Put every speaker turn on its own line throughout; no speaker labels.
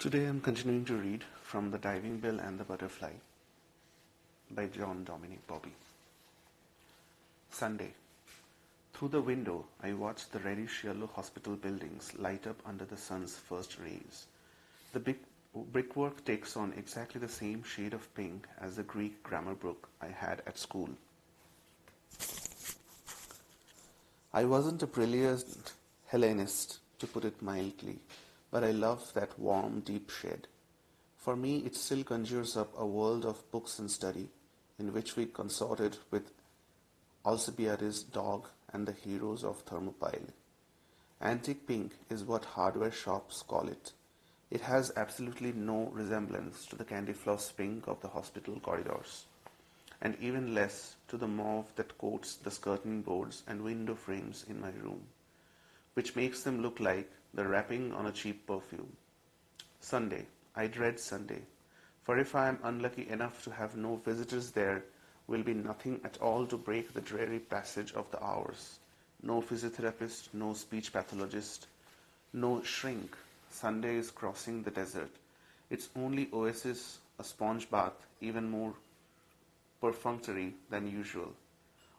Today I'm continuing to read from The Diving Bell and the Butterfly by John Dominic Bobby. Sunday. Through the window, I watched the reddish-yellow hospital buildings light up under the sun's first rays. The big brickwork takes on exactly the same shade of pink as the Greek grammar book I had at school. I wasn't a brilliant Hellenist, to put it mildly, but I love that warm, deep shade. For me, it still conjures up a world of books and study, in which we consorted with Alcibiades' dog and the heroes of Thermopylae. Antique pink is what hardware shops call it. It has absolutely no resemblance to the candy floss pink of the hospital corridors, and even less to the mauve that coats the skirting boards and window frames in my room, which makes them look like the wrapping on a cheap perfume. Sunday. I dread Sunday, for if I am unlucky enough to have no visitors, there will be nothing at all to break the dreary passage of the hours. No physiotherapist, no speech pathologist, no shrink. Sunday is crossing the desert. Its only oasis, a sponge bath, even more perfunctory than usual.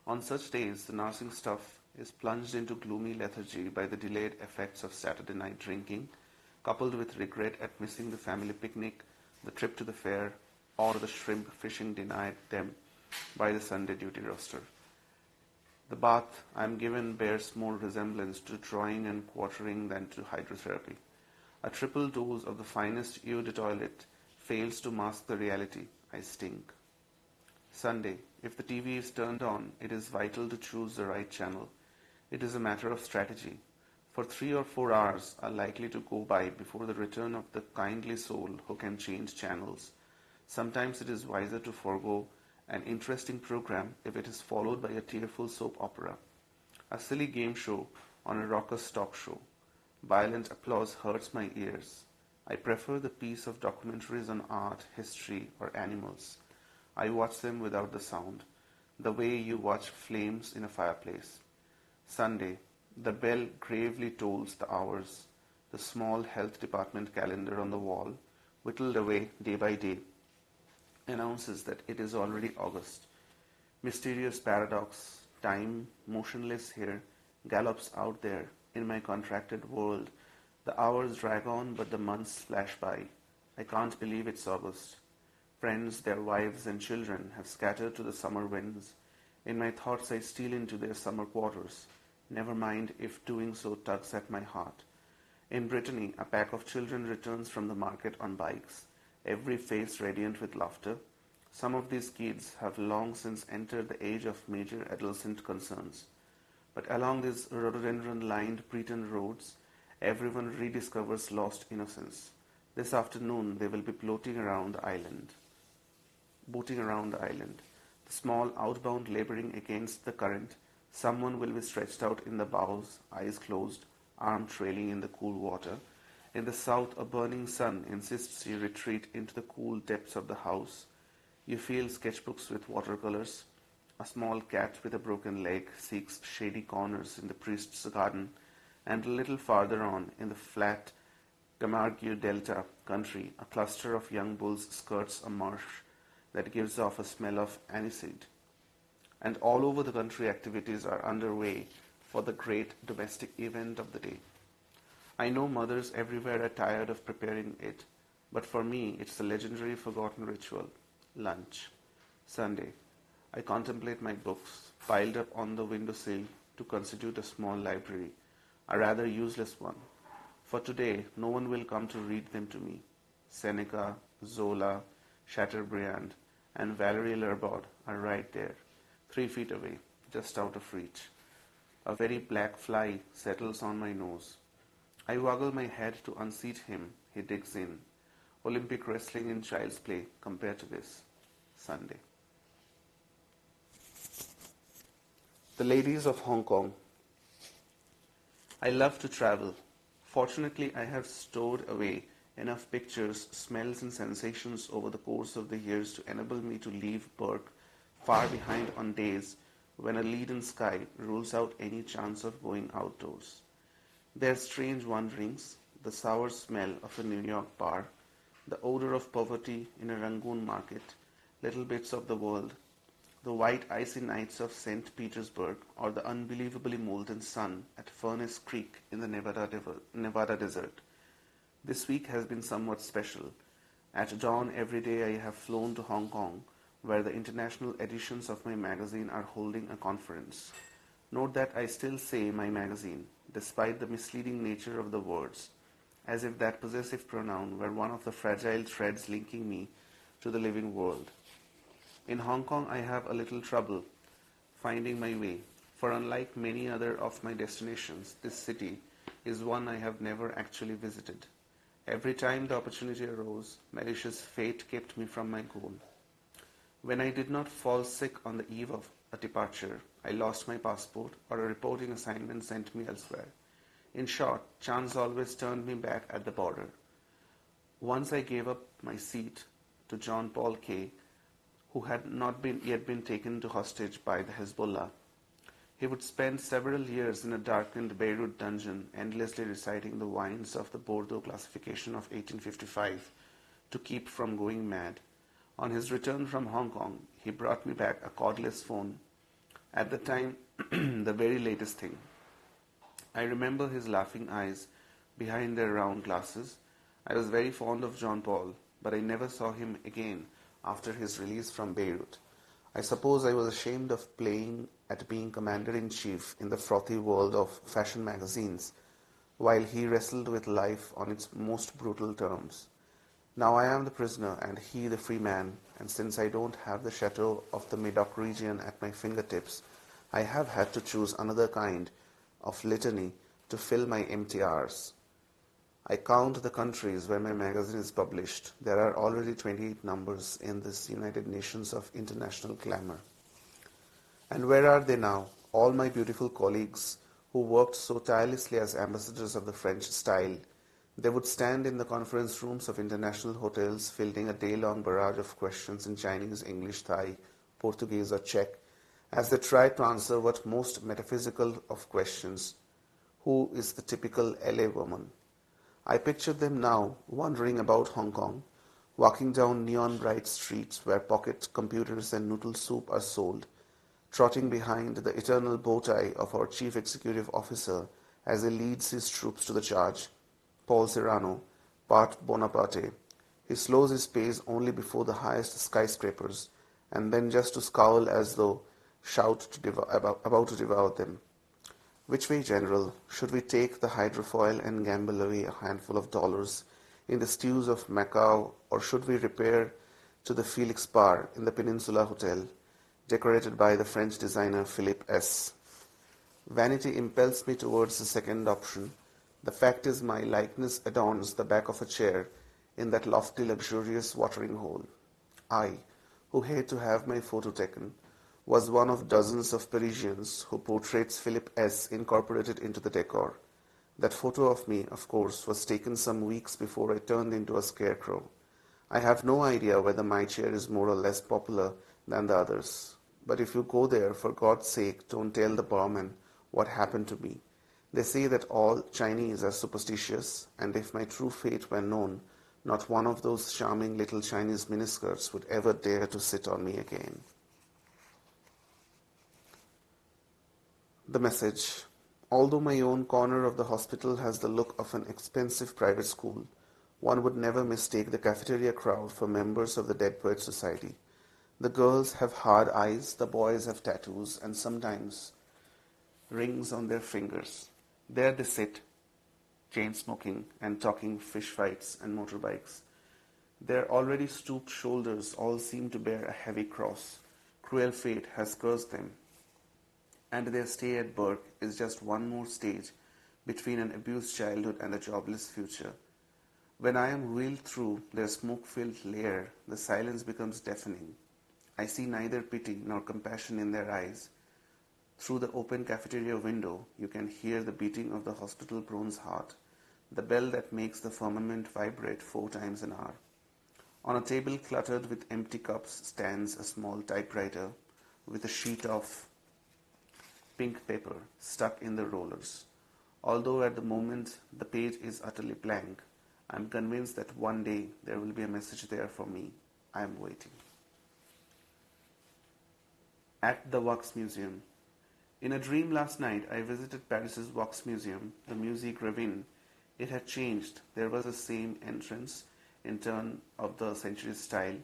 On such days, the nursing staff is plunged into gloomy lethargy by the delayed effects of Saturday night drinking, coupled with regret at missing the family picnic, the trip to the fair, or the shrimp fishing denied them by the Sunday duty roster. The bath I am given bears more resemblance to drawing and quartering than to hydrotherapy. A triple dose of the finest eau de toilette fails to mask the reality. I stink. Sunday. If the TV is turned on, it is vital to choose the right channel. It is a matter of strategy, for 3 or 4 hours are likely to go by before the return of the kindly soul who can change channels. Sometimes it is wiser to forego an interesting program if it is followed by a tearful soap opera, a silly game show, on a raucous talk show. Violent applause hurts my ears. I prefer the peace of documentaries on art, history, or animals. I watch them without the sound, the way you watch flames in a fireplace. Sunday. The bell gravely tolls the hours. The small health department calendar on the wall, whittled away day by day, announces that it is already August. Mysterious paradox. Time, motionless here, gallops out there. In my contracted world, the hours drag on, but the months flash by. I can't believe it's August. Friends, their wives and children have scattered to the summer winds. In my thoughts I steal into their summer quarters. Never mind if doing so tugs at my heart. In Brittany, a pack of children returns from the market on bikes, every face radiant with laughter. Some of these kids have long since entered the age of major adolescent concerns. But along these rhododendron-lined Breton roads, everyone rediscovers lost innocence. This afternoon they will be boating around the island. The small outbound laboring against the current, someone will be stretched out in the bows, eyes closed, arm trailing in the cool water. In the south, a burning sun insists you retreat into the cool depths of the house. You feel sketchbooks with watercolors. A small cat with a broken leg seeks shady corners in the priest's garden, and a little farther on, in the flat Camargue Delta country, a cluster of young bulls skirts a marsh that gives off a smell of aniseed. And all over the country activities are underway for the great domestic event of the day. I know mothers everywhere are tired of preparing it, but for me it's the legendary forgotten ritual, lunch. Sunday. I contemplate my books, piled up on the windowsill to constitute a small library, a rather useless one. For today, no one will come to read them to me. Seneca, Zola, Chateaubriand, and Valérie Lerbaud are right there, 3 feet away, just out of reach. A very black fly settles on my nose. I waggle my head to unseat him. He digs in. Olympic wrestling in child's play compared to this. Sunday. The ladies of Hong Kong. I love to travel. Fortunately, I have stowed away enough pictures, smells, and sensations over the course of the years to enable me to leave Burke far behind on days when a leaden sky rules out any chance of going outdoors. Their strange wanderings, the sour smell of a New York bar, the odor of poverty in a Rangoon market, little bits of the world, the white icy nights of St. Petersburg, or the unbelievably molten sun at Furnace Creek in the Nevada desert. This week has been somewhat special. At dawn every day I have flown to Hong Kong, where the international editions of my magazine are holding a conference. Note that I still say my magazine, despite the misleading nature of the words, as if that possessive pronoun were one of the fragile threads linking me to the living world. In Hong Kong I have a little trouble finding my way, for unlike many other of my destinations, this city is one I have never actually visited. Every time the opportunity arose, malicious fate kept me from my goal. When I did not fall sick on the eve of a departure, I lost my passport, or a reporting assignment sent me elsewhere. In short, chance always turned me back at the border. Once I gave up my seat to John Paul Kay, who had not yet been taken to hostage by the Hezbollah. He would spend several years in a darkened Beirut dungeon, endlessly reciting the wines of the Bordeaux classification of 1855 to keep from going mad. On his return from Hong Kong, he brought me back a cordless phone. At the time, the very latest thing. I remember his laughing eyes behind their round glasses. I was very fond of John Paul, but I never saw him again after his release from Beirut. I suppose I was ashamed of playing at being commander-in-chief in the frothy world of fashion magazines, while he wrestled with life on its most brutal terms. Now I am the prisoner and he the free man, and since I don't have the chateau of the Medoc region at my fingertips, I have had to choose another kind of litany to fill my empty hours. I count the countries where my magazine is published. There are already 28 numbers in this United Nations of international glamour. And where are they now, all my beautiful colleagues who worked so tirelessly as ambassadors of the French style? They would stand in the conference rooms of international hotels, fielding a day-long barrage of questions in Chinese, English, Thai, Portuguese, or Czech, as they tried to answer what most metaphysical of questions: who is the typical LA woman? I picture them now, wandering about Hong Kong, walking down neon-bright streets where pocket computers and noodle soup are sold, trotting behind the eternal bow tie of our chief executive officer as he leads his troops to the charge, Paul Serrano, part Bonaparte. He slows his pace only before the highest skyscrapers, and then just to scowl as though about to devour them. Which way, General? Should we take the hydrofoil and gamble away a handful of dollars in the stews of Macau, or should we repair to the Felix Bar in the Peninsula Hotel, decorated by the French designer Philippe S? Vanity impels me towards the second option. The fact is, my likeness adorns the back of a chair in that lofty, luxurious watering hole. I, who hate to have my photo taken, was one of dozens of Parisians who portraits Philip S. incorporated into the decor. That photo of me, of course, was taken some weeks before I turned into a scarecrow. I have no idea whether my chair is more or less popular than the others. But if you go there, for God's sake, don't tell the barman what happened to me. They say that all Chinese are superstitious, and if my true fate were known, not one of those charming little Chinese miniskirts would ever dare to sit on me again. The message. Although my own corner of the hospital has the look of an expensive private school, one would never mistake the cafeteria crowd for members of the Dead Poets Society. The girls have hard eyes, the boys have tattoos, and sometimes rings on their fingers. There they sit, chain smoking and talking fish fights and motorbikes. Their already stooped shoulders all seem to bear a heavy cross. Cruel fate has cursed them, and their stay at Burke is just one more stage between an abused childhood and a jobless future. When I am wheeled through their smoke-filled lair, the silence becomes deafening. I see neither pity nor compassion in their eyes. Through the open cafeteria window, you can hear the beating of the hospital prone's heart, the bell that makes the firmament vibrate 4 times an hour. On a table cluttered with empty cups stands a small typewriter with a sheet of pink paper stuck in the rollers. Although at the moment the page is utterly blank, I am convinced that one day there will be a message there for me. I am waiting. At the Wax Museum. In a dream last night, I visited Paris's Wax Museum, the Musique Ravine. It had changed. There was the same entrance in turn of the century style,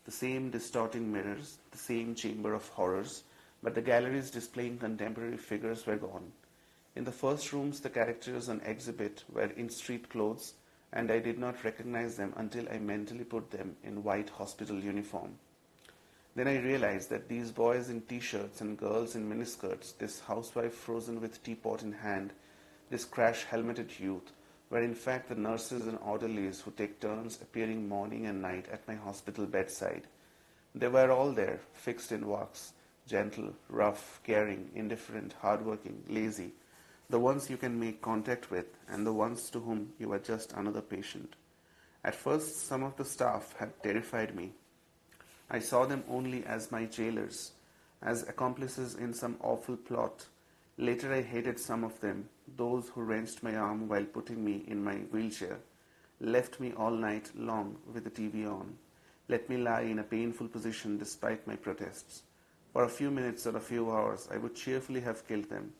the same distorting mirrors, the same chamber of horrors, but the galleries displaying contemporary figures were gone. In the first rooms, the characters on exhibit were in street clothes, and I did not recognize them until I mentally put them in white hospital uniform. Then I realized that these boys in t-shirts and girls in miniskirts, this housewife frozen with teapot in hand, this crash-helmeted youth, were in fact the nurses and orderlies who take turns appearing morning and night at my hospital bedside. They were all there, fixed in wax, gentle, rough, caring, indifferent, hardworking, lazy, the ones you can make contact with and the ones to whom you are just another patient. At first, some of the staff had terrified me. I saw them only as my jailers, as accomplices in some awful plot. Later I hated some of them, those who wrenched my arm while putting me in my wheelchair, left me all night long with the TV on, let me lie in a painful position despite my protests. For a few minutes or a few hours I would cheerfully have killed them,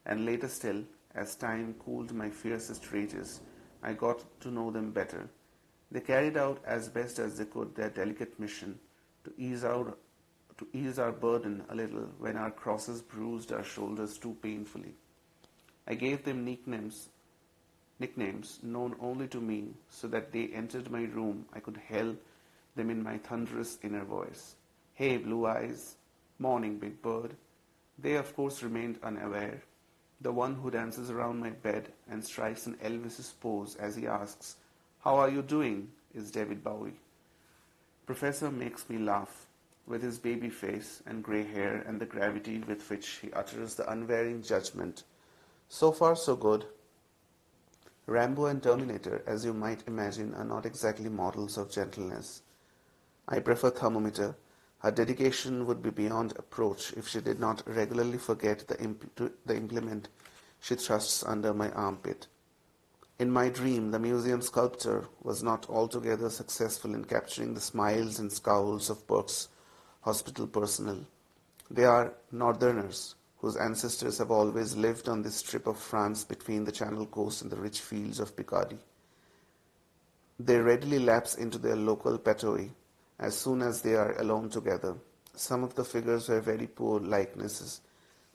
and later still, as time cooled my fiercest rages, I got to know them better. They carried out as best as they could their delicate mission, to ease our burden a little when our crosses bruised our shoulders too painfully. I gave them nicknames known only to me, so that they entered my room I could hail them in my thunderous inner voice. Hey, Blue Eyes. Morning, Big Bird. They, of course, remained unaware. The one who dances around my bed and strikes an Elvis's pose as he asks, "How are you doing?" is David Bowie. Professor makes me laugh, with his baby face and grey hair and the gravity with which he utters the unvarying judgment. So far, so good. Rambo and Terminator, as you might imagine, are not exactly models of gentleness. I prefer Thermometer. Her dedication would be beyond approach if she did not regularly forget the implement she thrusts under my armpit. In my dream, the museum sculptor was not altogether successful in capturing the smiles and scowls of Burke's hospital personnel. They are northerners, whose ancestors have always lived on this strip of France between the Channel coast and the rich fields of Picardy. They readily lapse into their local patois as soon as they are alone together. Some of the figures were very poor likenesses.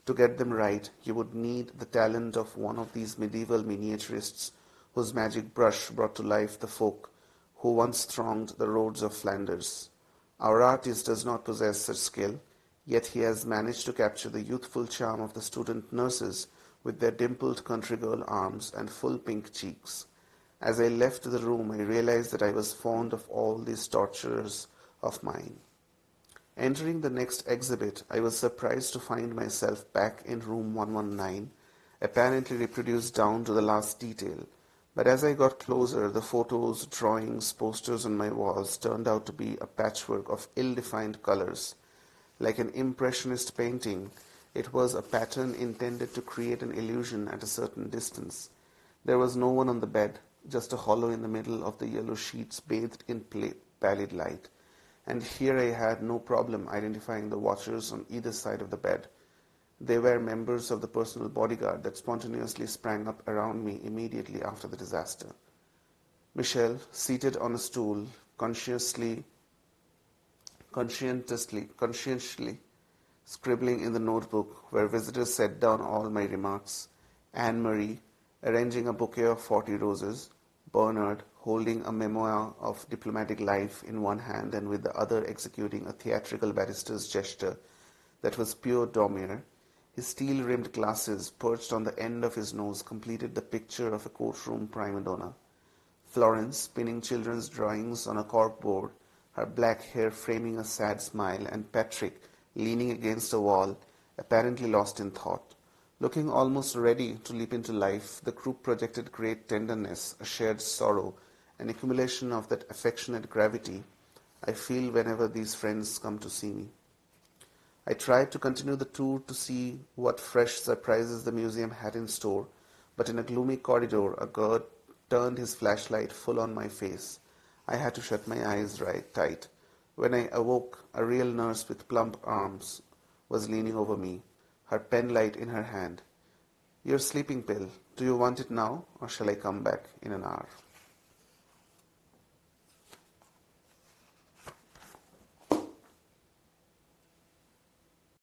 To get them right, you would need the talent of one of these medieval miniaturists whose magic brush brought to life the folk who once thronged the roads of Flanders. Our artist does not possess such skill, yet he has managed to capture the youthful charm of the student nurses with their dimpled country girl arms and full pink cheeks. As I left the room, I realized that I was fond of all these torturers of mine. Entering the next exhibit, I was surprised to find myself back in room 119, apparently reproduced down to the last detail. But as I got closer, the photos, drawings, posters on my walls turned out to be a patchwork of ill-defined colors. Like an impressionist painting, it was a pattern intended to create an illusion at a certain distance. There was no one on the bed, just a hollow in the middle of the yellow sheets bathed in pallid light. And here I had no problem identifying the watchers on either side of the bed. They were members of the personal bodyguard that spontaneously sprang up around me immediately after the disaster. Michel, seated on a stool, conscientiously scribbling in the notebook where visitors set down all my remarks, Anne-Marie, arranging a bouquet of 40 roses, Bernard, holding a memoir of diplomatic life in one hand and with the other executing a theatrical barrister's gesture that was pure Dormier. His steel-rimmed glasses, perched on the end of his nose, completed the picture of a courtroom prima donna. Florence, spinning children's drawings on a corkboard, her black hair framing a sad smile, and Patrick, leaning against a wall, apparently lost in thought. Looking almost ready to leap into life, the group projected great tenderness, a shared sorrow, an accumulation of that affectionate gravity I feel whenever these friends come to see me. I tried to continue the tour to see what fresh surprises the museum had in store, but in a gloomy corridor a guard turned his flashlight full on my face. I had to shut my eyes right tight. When I awoke, a real nurse with plump arms was leaning over me, her pen light in her hand. "Your sleeping pill. Do you want it now, or shall I come back in an hour?"